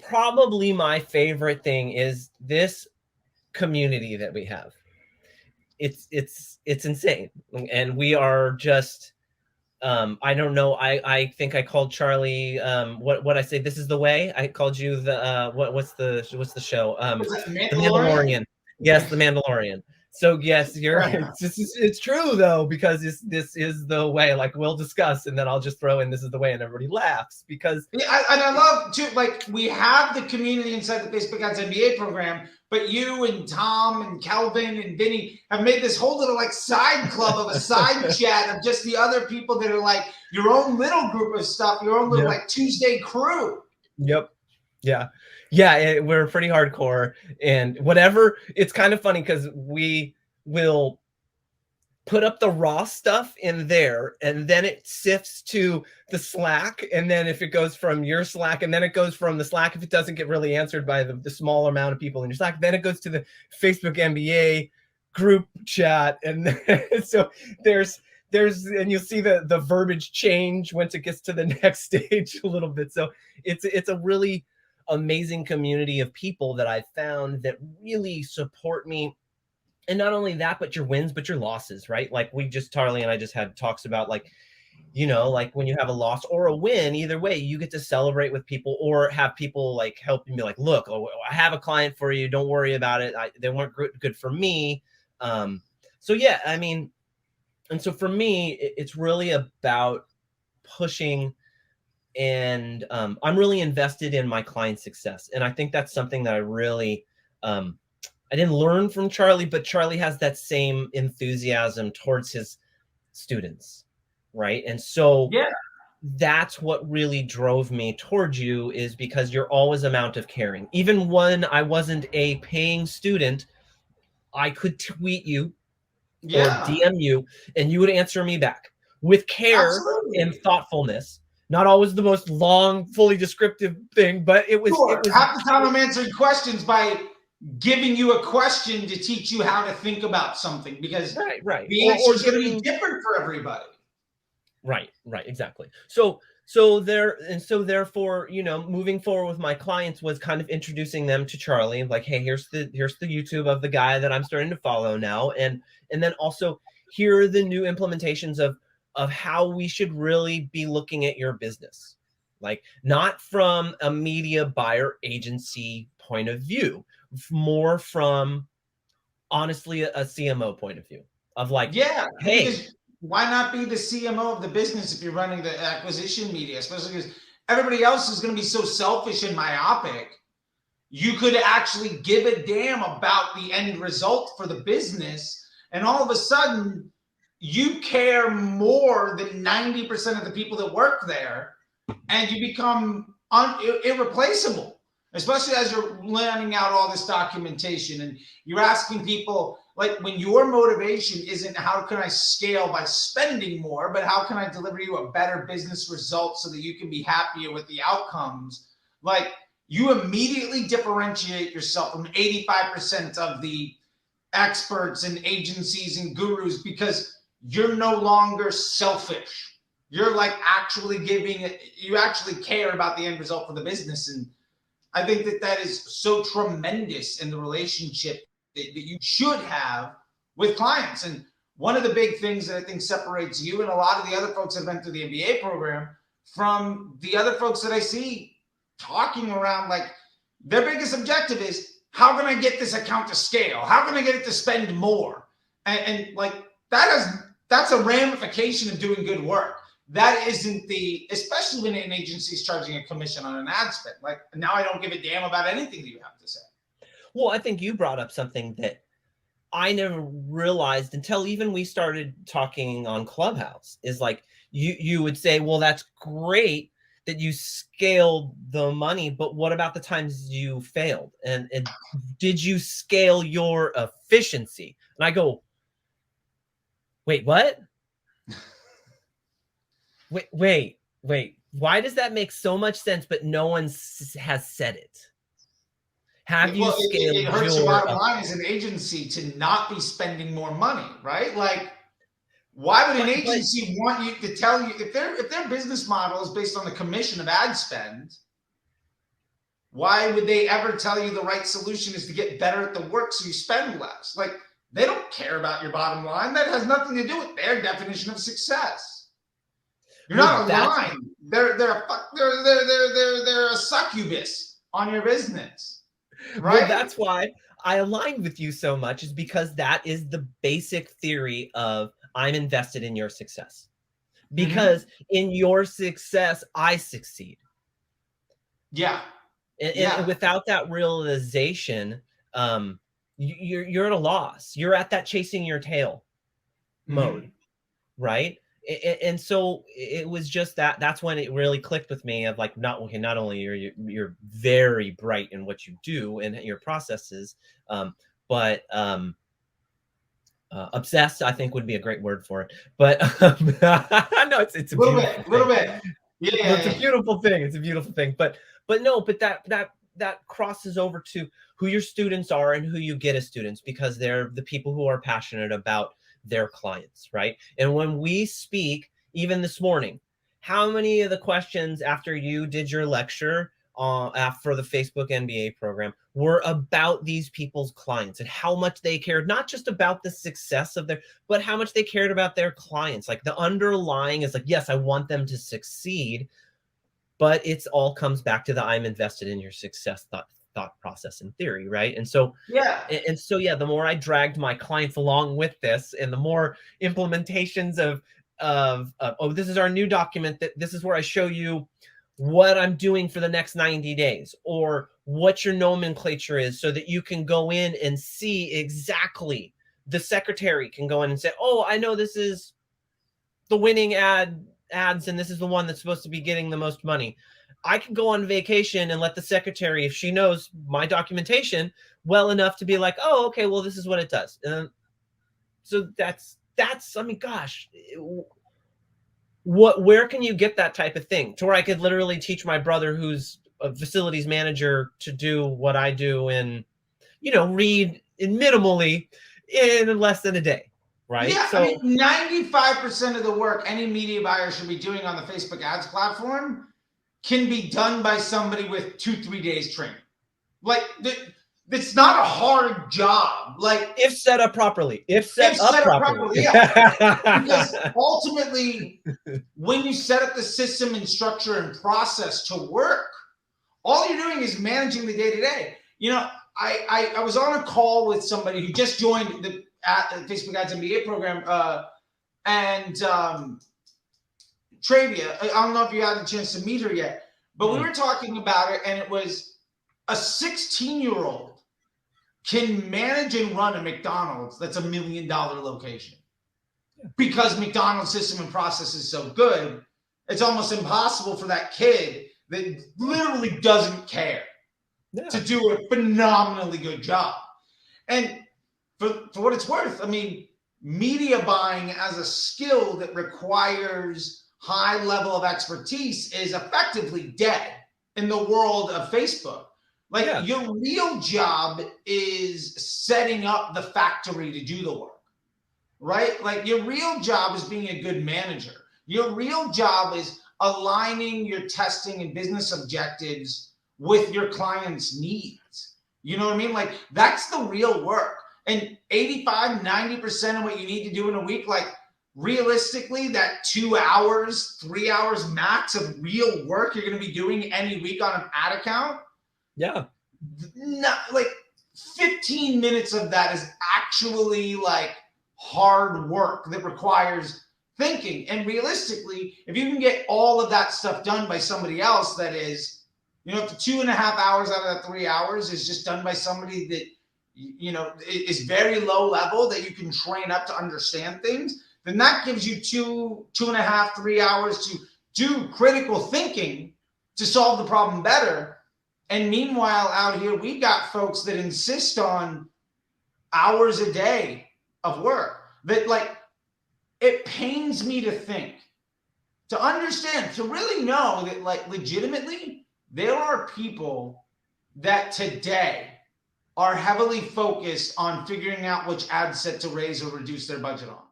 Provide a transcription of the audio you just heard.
probably my favorite thing is this community that we have. It's insane. And we are just, I don't know. I think I called Charlie, what I say, this is the way. I called you the, what's the show? The Mandalorian. Yes, the Mandalorian. So yes, it's true though, because this is the way, like we'll discuss, and then I'll just throw in this is the way, and everybody laughs because. Yeah, and I love too, like we have the community inside the Facebook Ads MBA program, but you and Tom and Kelvin and Vinny have made this whole little like side club of a side chat of just the other people that are like your own little group of stuff, your own little like Tuesday crew. Yep. Yeah. We're pretty hardcore, and whatever. It's kind of funny because we will put up the raw stuff in there, and then it sifts to the Slack, and then if it goes from your Slack, and then it goes from the Slack, if it doesn't get really answered by the small amount of people in your Slack, then it goes to the Facebook MBA group chat, and so there's and you'll see the verbiage change once it gets to the next stage a little bit. So it's a really amazing community of people that I found that really support me. And not only that, but your wins, but your losses, right? Like Charlie and I just had talks about, like, like when you have a loss or a win, either way, you get to celebrate with people or have people like helping me, like, look, I have a client for you. Don't worry about it. They weren't good for me. So yeah, I mean, and so for me, it's really about pushing, and I'm really invested in my client success. And I think that's something that I really, I didn't learn from Charlie, but Charlie has that same enthusiasm towards his students, right? And so that's what really drove me towards you, is because you're always amount of caring. Even when I wasn't a paying student, I could tweet you or DM you, and you would answer me back with care and thoughtfulness. Not always the most long, fully descriptive thing, but it was. Half the time I'm answering questions by giving you a question to teach you how to think about something, because the answer is going to be different for everybody. Right, exactly. So therefore, moving forward with my clients was kind of introducing them to Charlie, like, hey, here's the YouTube of the guy that I'm starting to follow now, and then also here are the new implementations of how we should really be looking at your business, like not from a media buyer agency point of view, more from honestly a CMO point of view of like, hey. Why not be the CMO of the business if you're running the acquisition media, especially because everybody else is going to be so selfish and myopic? You could actually give a damn about the end result for the business, and all of a sudden you care more than 90% of the people that work there, and you become irreplaceable, especially as you're laying out all this documentation and you're asking people, like, when your motivation isn't how can I scale by spending more, but how can I deliver you a better business result so that you can be happier with the outcomes, like, you immediately differentiate yourself from 85% of the experts and agencies and gurus, because you're no longer selfish. You're like actually you actually care about the end result for the business. And I think that is so tremendous in the relationship that you should have with clients. And one of the big things that I think separates you and a lot of the other folks that have been through the MBA program from the other folks that I see talking around, like, their biggest objective is, how can I get this account to scale? How can I get it to spend more? And like, that's a ramification of doing good work. That isn't especially when an agency is charging a commission on an ad spend. Like, now I don't give a damn about anything that you have to say. Well, I think you brought up something that I never realized until even we started talking on Clubhouse, is like, you would say, well, that's great that you scaled the money, but what about the times you failed? And did you scale your efficiency? And I go, wait, what? Wait. Why does that make so much sense, but no one has said it? Have you scaled it hurts your bottom line as an agency to not be spending more money, right? Like, why would an agency want you to tell you if their business model is based on the commission of ad spend? Why would they ever tell you the right solution is to get better at the work so you spend less? Like, they don't care about your bottom line. That has nothing to do with their definition of success. You're not aligned. They're a succubus on your business, right? Well, that's why I align with you so much, is because that is the basic theory of I'm invested in your success. Because in your success, I succeed. Yeah. And without that realization, you're at a loss. You're at that chasing your tail mode, right? And so it was just that's when it really clicked with me of like, not only you're very bright in what you do and your processes, but obsessed, I think, would be a great word for it. But no, it's a little bit. Yeah, it's a beautiful thing. It's a beautiful thing. But that crosses over to who your students are and who you get as students, because they're the people who are passionate about their clients, right? And when we speak, even this morning, how many of the questions after you did your lecture for the Facebook MBA program were about these people's clients and how much they cared, not just about the success of but how much they cared about their clients? Like, the underlying is like, yes, I want them to succeed, but it's all comes back to the I'm invested in your success thought process and theory, right? And so the more I dragged my clients along with this, and the more implementations of oh, this is our new document, that this is where I show you what I'm doing for the next 90 days, or what your nomenclature is, so that you can go in and see exactly. The secretary can go in and say, oh, I know this is the winning ads, and this is the one that's supposed to be getting the most money. I can go on vacation and let the secretary, if she knows my documentation well enough, to be like, oh, okay, well, this is what it does. And so that's, I mean, gosh, where can you get that type of thing to where I could literally teach my brother, who's a facilities manager, to do what I do and, read minimally in less than a day, right? Yeah, so, I mean, 95% of the work any media buyer should be doing on the Facebook ads platform can be done by somebody with 2-3 days training. Like, it's not a hard job. Like, if set up properly. If set up properly. Yeah. Because ultimately, when you set up the system and structure and process to work, all you're doing is managing the day-to-day. I was on a call with somebody who just joined the Facebook Ads MBA program, and Travia. I don't know if you had a chance to meet her yet, but we were talking about it, and it was a 16-year-old can manage and run a McDonald's that's $1 million location. Because McDonald's system and process is so good, it's almost impossible for that kid that literally doesn't care to do a phenomenally good job. And for what it's worth, I mean, media buying as a skill that requires high level of expertise is effectively dead in the world of Facebook. Like, your real job is setting up the factory to do the work, right? Like, your real job is being a good manager. Your real job is aligning your testing and business objectives with your client's needs. You know what I mean? Like, that's the real work. And 85-90% of what you need to do in a week, like, realistically, that 2 hours, 3 hours max of real work you're going to be doing any week on an ad account. Yeah. Not like 15 minutes of that is actually like hard work that requires thinking. And realistically, if you can get all of that stuff done by somebody else, that is, if the 2.5 hours out of that 3 hours is just done by somebody that, is very low level, that you can train up to understand things, then that gives you 2.5, 3 hours to do critical thinking to solve the problem better. And meanwhile, out here, we got folks that insist on hours a day of work. That, like, it pains me to think, to understand, to really know that, like, legitimately, there are people that today are heavily focused on figuring out which ad set to raise or reduce their budget on.